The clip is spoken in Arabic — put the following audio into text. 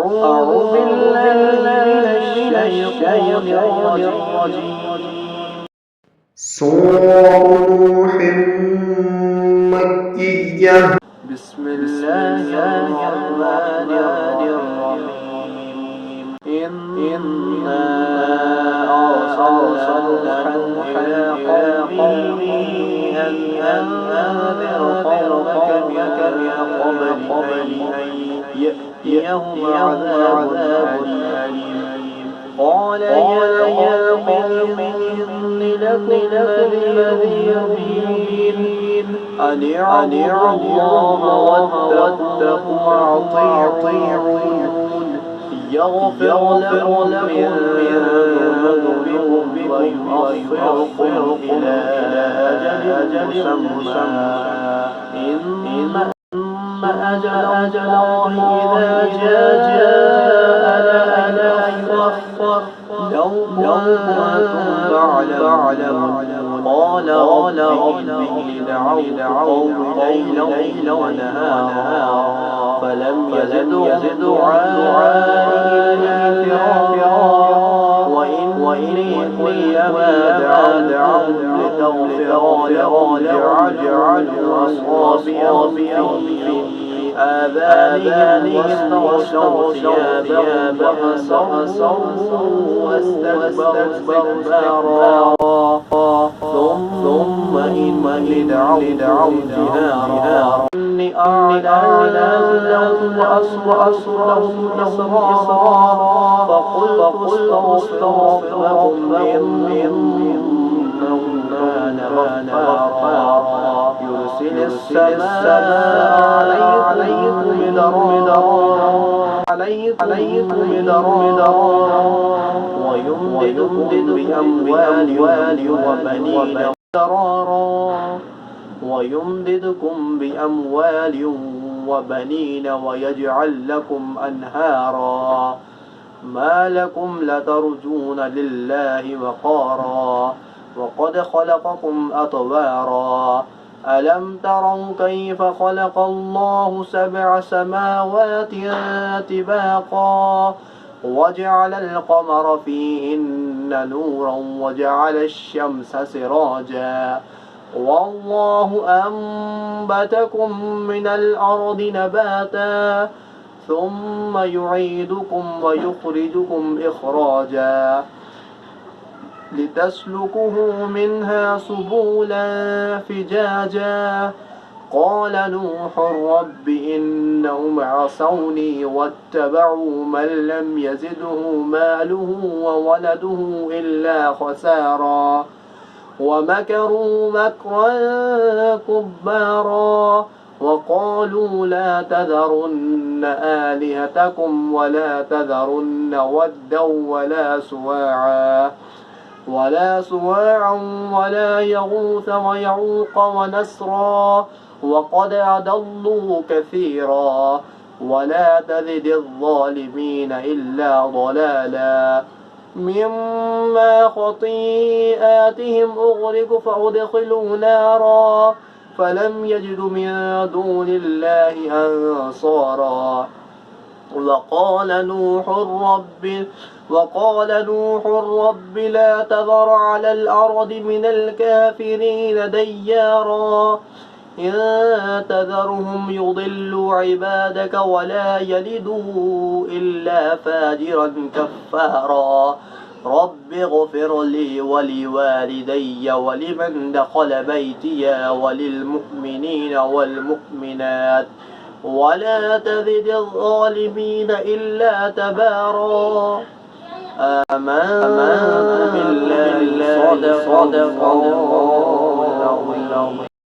أعوذ بالله من الشيطان الرجيم. سورة نوح مكية. بسم الله الرحمن الرحيم. إنا أرسلنا نوحا إلى قومه أن أنذر قومك من قبل أن يأتيهم عذاب أليم. قال يا قوم إني لكم نذير مبين. أن اعبدوا الله واتقوا وأطيعون. يغفر لكم من ذنوبكم ويؤخركم إلى أجل مسمى إن أجل الله إذا جاء لا يؤخر لو كنتم تعلمون. قال رب إني دعوت قومي ليلا ونهارا فلم يزدهم دعائي إلا فرارا وإني كلما دعوتهم لتغفر لهم جعلوا أصابعهم في آذانهم واستغشوا ثيابهم واستكبروا استكبارا ثم إني دعوتهم جهارا إني أعلن لهم وأسررهم إسرارا فقلت استغفر لهم إنه كان غفارا يرسل السماء عليكم مدرارا ويمددكم بأموال وبنين ويجعل لكم أنهارا ما لكم لا ترجون لله وقارا وقد خلقكم أطوارا ألم تروا كيف خلق الله 7 سماوات طباقا وجعل القمر فيهن نورا وجعل الشمس سراجا والله أنبتكم من الأرض نباتا ثم يعيدكم ويخرجكم إخراجا لتسلكوا منها سبلا فجاجا قال نوح رب إنهم عصوني واتبعوا من لم يزده ماله وولده إلا خسارا ومكروا مكرا كبارا وقالوا لا تذرن آلهتكم ولا تذرن ودا ولا سواعا ولا يغوث ويعوق ونسرا وقد أضلوا كثيرا ولا تزد الظالمين إلا ضلالا مما خطيئاتهم أغرقوا فأدخلوا نارا فلم يجدوا من دون الله أنصارا وقال نوح رب لا تذر على الأرض من الكافرين ديارا إن تذرهم يضلوا عبادك ولا يلدوا إلا فاجرا كفارا رب اغفر لي ولوالدي ولمن دخل بيتي وللمؤمنين والمؤمنات ولا تزد الظالمين إلا تبارا آمنت بالله صدق الله العظيم.